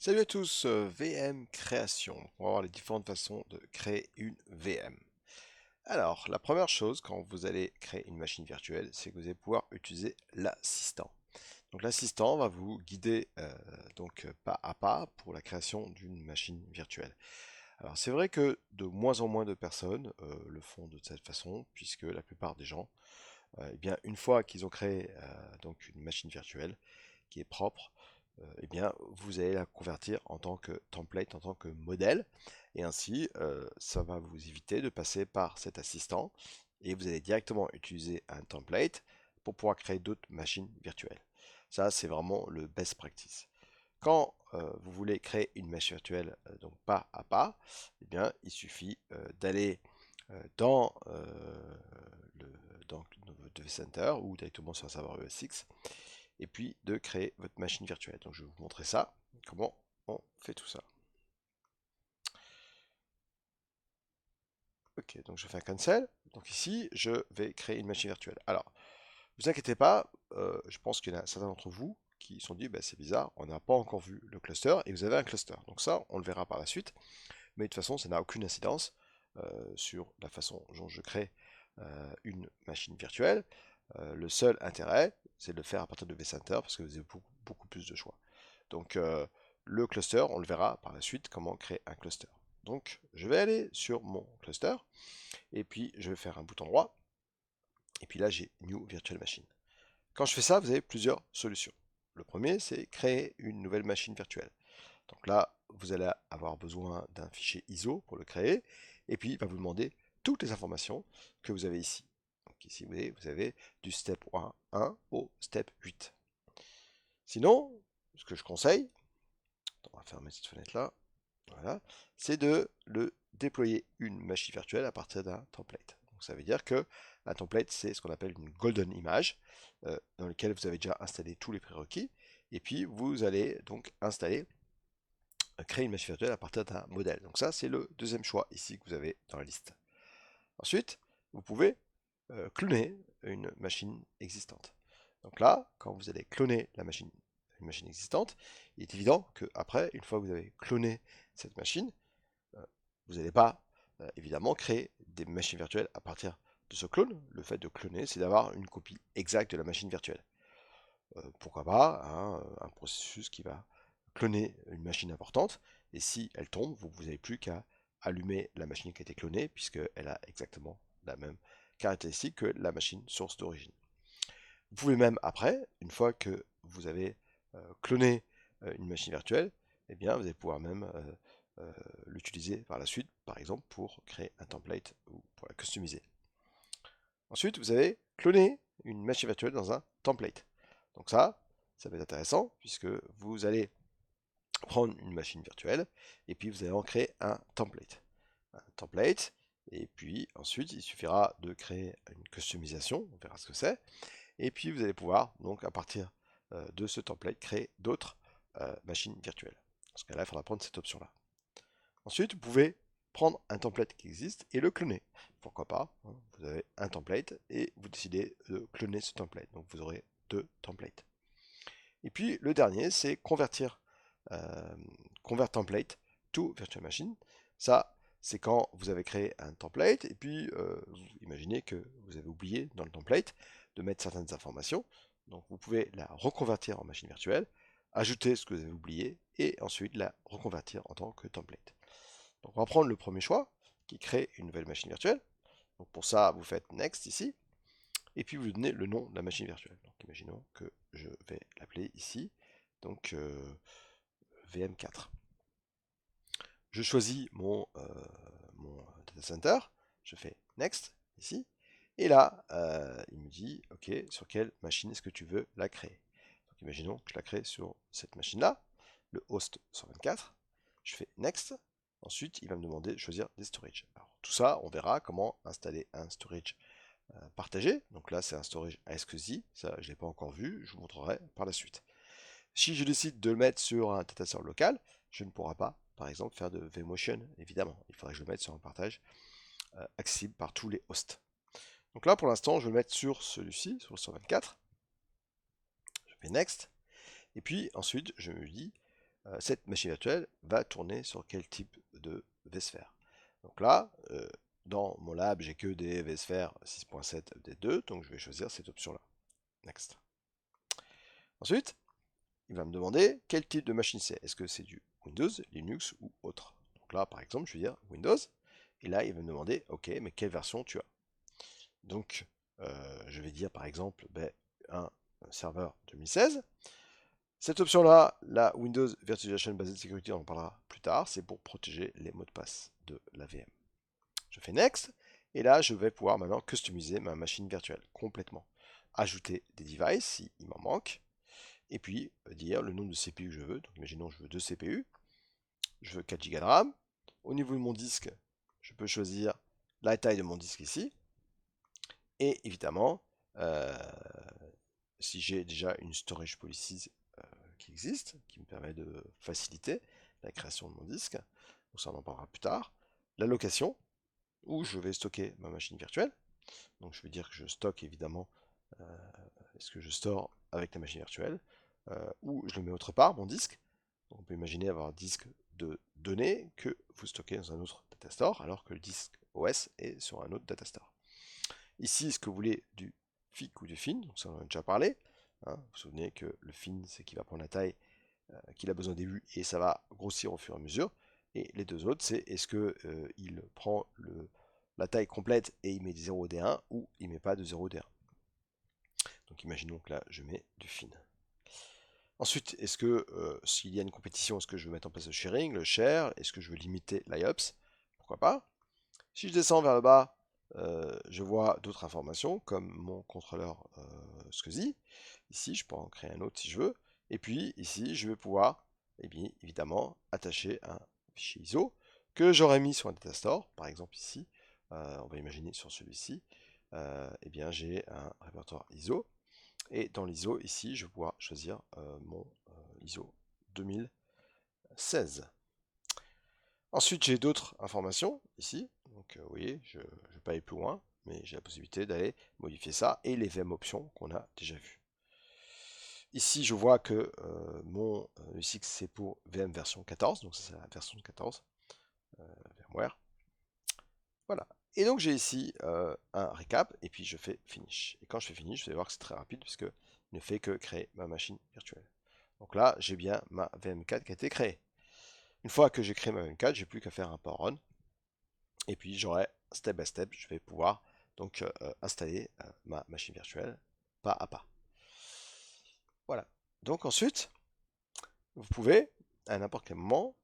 Salut à tous, VM création. On va voir les différentes façons de créer une VM. Alors, la première chose quand vous allez créer une machine virtuelle, c'est que vous allez pouvoir utiliser l'assistant. Donc l'assistant va vous guider pas à pas pour la création d'une machine virtuelle. Alors c'est vrai que de moins en moins de personnes le font de cette façon, puisque la plupart des gens, eh bien, une fois qu'ils ont créé donc une machine virtuelle qui est propre, eh bien, vous allez la convertir en tant que template, en tant que modèle, et ainsi, ça va vous éviter de passer par cet assistant, et vous allez directement utiliser un template pour pouvoir créer d'autres machines virtuelles. Ça, c'est vraiment le best practice. Quand vous voulez créer une machine virtuelle, donc pas à pas, eh bien, il suffit d'aller dans, dans votre Dev Center ou directement sur un serveur ESX et puis de créer votre machine virtuelle. Donc je vais vous montrer ça, comment on fait tout ça. Ok, donc je fais un cancel. Donc ici, je vais créer une machine virtuelle. Alors, vous inquiétez pas, je pense qu'il y en a certains d'entre vous qui se sont dit, bah, c'est bizarre, on n'a pas encore vu le cluster, et vous avez un cluster. Donc ça, on le verra par la suite. Mais de toute façon, ça n'a aucune incidence sur la façon dont je crée une machine virtuelle. Le seul intérêt, c'est de le faire à partir de vCenter parce que vous avez beaucoup plus de choix. Donc le cluster, on le verra par la suite comment créer un cluster. Donc je vais aller sur mon cluster et puis je vais faire un bouton droit et puis là j'ai New Virtual Machine. Quand je fais ça, vous avez plusieurs solutions. Le premier, c'est créer une nouvelle machine virtuelle. Donc là, vous allez avoir besoin d'un fichier ISO pour le créer, et puis il va vous demander toutes les informations que vous avez ici. Donc ici, vous avez du step 1 au step 8. Sinon, ce que je conseille, on va fermer cette fenêtre-là, voilà, c'est de le déployer une machine virtuelle à partir d'un template. Donc ça veut dire que un template, c'est ce qu'on appelle une golden image, dans lequel vous avez déjà installé tous les prérequis, et puis vous allez donc créer une machine virtuelle à partir d'un modèle. Donc ça, c'est le deuxième choix ici que vous avez dans la liste. Ensuite, vous pouvez cloner une machine existante. Donc là, quand vous allez cloner une machine existante, il est évident qu'après, une fois que vous avez cloné cette machine, vous n'allez pas évidemment créer des machines virtuelles à partir de ce clone. Le fait de cloner, c'est d'avoir une copie exacte de la machine virtuelle. Pourquoi pas un processus qui va cloner une machine importante, et si elle tombe, vous n'avez plus qu'à allumer la machine qui a été clonée, puisqu'elle a exactement la même caractéristique que la machine source d'origine. Vous pouvez même après, une fois que vous avez cloné une machine virtuelle, eh bien, vous allez pouvoir même l'utiliser par la suite, par exemple, pour créer un template ou pour la customiser. Ensuite, vous avez cloné une machine virtuelle dans un template. Donc ça va être intéressant, puisque vous allez prendre une machine virtuelle, et puis vous allez en créer un template. Un template, et puis ensuite, il suffira de créer une customisation, on verra ce que c'est, et puis vous allez pouvoir, donc à partir de ce template, créer d'autres machines virtuelles. Dans ce cas-là, il faudra prendre cette option-là. Ensuite, vous pouvez prendre un template qui existe et le cloner. Pourquoi pas, hein, vous avez un template et vous décidez de cloner ce template. Donc vous aurez deux templates. Et puis le dernier, c'est euh, convert template to virtual machine. Ça, c'est quand vous avez créé un template et puis vous imaginez que vous avez oublié dans le template de mettre certaines informations. Donc vous pouvez la reconvertir en machine virtuelle, ajouter ce que vous avez oublié et ensuite la reconvertir en tant que template. Donc on va prendre le premier choix qui crée une nouvelle machine virtuelle. Donc pour ça, vous faites Next ici et puis vous donnez le nom de la machine virtuelle. Donc imaginons que je vais l'appeler ici, donc VM4. Je choisis mon data center, je fais Next ici, et là, il me dit, OK, sur quelle machine est-ce que tu veux la créer? Donc imaginons que je la crée sur cette machine-là, le host 124, je fais Next, ensuite il va me demander de choisir des storage. Alors, tout ça, on verra comment installer un storage partagé. Donc là, c'est un storage ASCII, ça je ne l'ai pas encore vu, je vous montrerai par la suite. Si je décide de le mettre sur un data center local, je ne pourrai pas, par exemple, faire de vMotion, évidemment. Il faudrait que je le mette sur un partage accessible par tous les hosts. Donc là, pour l'instant, je vais le mettre sur celui-ci, sur le 124. Je fais Next. Et puis ensuite, je me dis, cette machine virtuelle va tourner sur quel type de vSphere. Donc là, dans mon lab, j'ai que des vSphere 6.7 update 2, donc je vais choisir cette option-là. Next. Ensuite, il va me demander quel type de machine c'est. Est-ce que c'est du Windows, Linux ou autre? Donc là, par exemple, je vais dire Windows. Et là, il va me demander, ok, mais quelle version tu as? Donc, je vais dire par exemple un serveur 2016. Cette option-là, la Windows Virtualization Based Security, on en parlera plus tard, c'est pour protéger les mots de passe de la VM. Je fais Next, et là, je vais pouvoir maintenant customiser ma machine virtuelle complètement. Ajouter des devices s'il m'en manque, et puis dire le nombre de CPU que je veux. Donc, imaginons que je veux 2 CPU, je veux 4 Go de RAM. Au niveau de mon disque, je peux choisir la taille de mon disque ici, et évidemment, si j'ai déjà une storage policy qui existe, qui me permet de faciliter la création de mon disque, donc ça on en parlera plus tard, la location, où je vais stocker ma machine virtuelle, donc je vais dire que je stocke évidemment ce que je store avec la machine virtuelle, ou je le mets autre part, mon disque, donc on peut imaginer avoir un disque de données que vous stockez dans un autre datastore, alors que le disque OS est sur un autre datastore. Ici, est-ce que vous voulez du FIC ou du FIN? Donc ça on en a déjà parlé. Hein. Vous vous souvenez que le FIN, c'est qu'il va prendre la taille qu'il a besoin des vues et ça va grossir au fur et à mesure. Et les deux autres, c'est est-ce que il prend la taille complète et il met des 0 D1 ou il met pas de 0 D1. Donc imaginons que là, je mets du FIN. Ensuite, est-ce que s'il y a une compétition, est-ce que je veux mettre en place le sharing, le share? Est-ce que je veux limiter l'IOPS? Pourquoi pas? Si je descends vers le bas, je vois d'autres informations comme mon contrôleur SCSI. Ici, je peux en créer un autre si je veux. Et puis ici, je vais pouvoir, eh bien, évidemment, attacher un fichier ISO que j'aurais mis sur un datastore. Par exemple ici, on va imaginer sur celui-ci, eh bien, j'ai un répertoire ISO. Et dans l'ISO, ici, je vais pouvoir choisir mon ISO 2016. Ensuite, j'ai d'autres informations ici. Donc, vous voyez, je ne vais pas aller plus loin, mais j'ai la possibilité d'aller modifier ça et les VM options qu'on a déjà vues. Ici, je vois que mon USX c'est pour VM version 14, donc c'est la version 14 VMware. Voilà. Et donc j'ai ici un récap, et puis je fais Finish. Et quand je fais Finish, vous allez voir que c'est très rapide, puisque il ne fait que créer ma machine virtuelle. Donc là, j'ai bien ma VM4 qui a été créée. Une fois que j'ai créé ma VM4, j'ai plus qu'à faire un power on. Et puis j'aurai step by step, je vais pouvoir donc installer ma machine virtuelle pas à pas. Voilà. Donc ensuite, vous pouvez à n'importe quel moment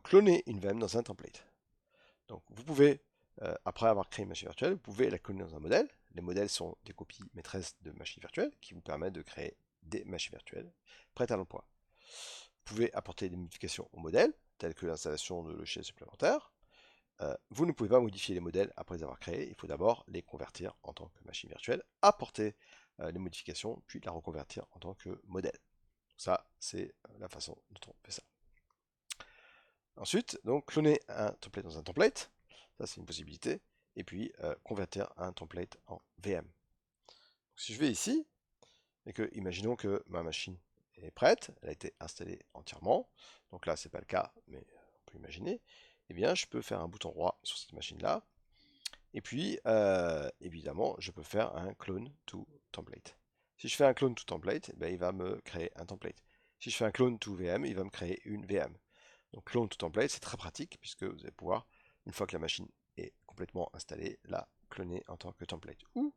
cloner une VM dans un template. Donc vous pouvez, après avoir créé une machine virtuelle, vous pouvez la cloner dans un modèle. Les modèles sont des copies maîtresses de machines virtuelles qui vous permettent de créer des machines virtuelles prêtes à l'emploi. Vous pouvez apporter des modifications au modèle, telles que l'installation de logiciels supplémentaires. Vous ne pouvez pas modifier les modèles après les avoir créés, il faut d'abord les convertir en tant que machine virtuelle, apporter les modifications, puis la reconvertir en tant que modèle. Ça, c'est la façon dont on fait ça. Ensuite, donc, cloner un template dans un template, ça c'est une possibilité, et puis convertir un template en VM. Donc, si je vais ici, et que, imaginons que ma machine est prête, elle a été installée entièrement, donc là c'est pas le cas, mais on peut imaginer, eh bien je peux faire un bouton droit sur cette machine-là, et puis évidemment je peux faire un clone to template. Si je fais un clone to template, eh bien, il va me créer un template. Si je fais un clone to VM, il va me créer une VM. Donc clone to template, c'est très pratique puisque vous allez pouvoir, une fois que la machine est complètement installée, la cloner en tant que template. Ou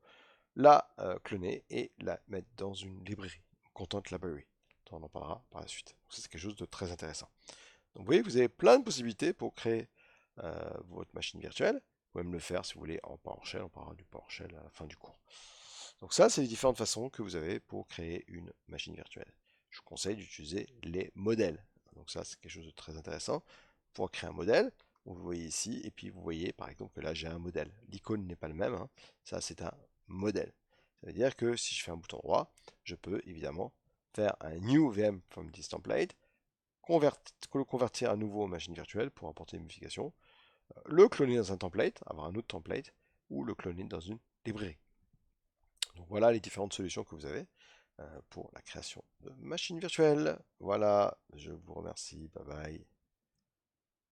la cloner et la mettre dans une librairie, Content Library, dont on en parlera par la suite. Donc ça, c'est quelque chose de très intéressant. Donc vous voyez, vous avez plein de possibilités pour créer votre machine virtuelle. Vous pouvez même le faire si vous voulez en PowerShell, on parlera du PowerShell à la fin du cours. Donc ça, c'est les différentes façons que vous avez pour créer une machine virtuelle. Je vous conseille d'utiliser les modèles. Donc ça, c'est quelque chose de très intéressant. Pour créer un modèle, vous le voyez ici, et puis vous voyez par exemple que là, j'ai un modèle. L'icône n'est pas le même, hein. Ça, c'est un modèle. Ça veut dire que si je fais un bouton droit, je peux évidemment faire un New VM from this template, le convertir à nouveau en machine virtuelle pour apporter des modifications, le cloner dans un template, avoir un autre template, ou le cloner dans une librairie. Donc voilà les différentes solutions que vous avez. pour la création de machines virtuelles. Voilà, je vous remercie, bye bye.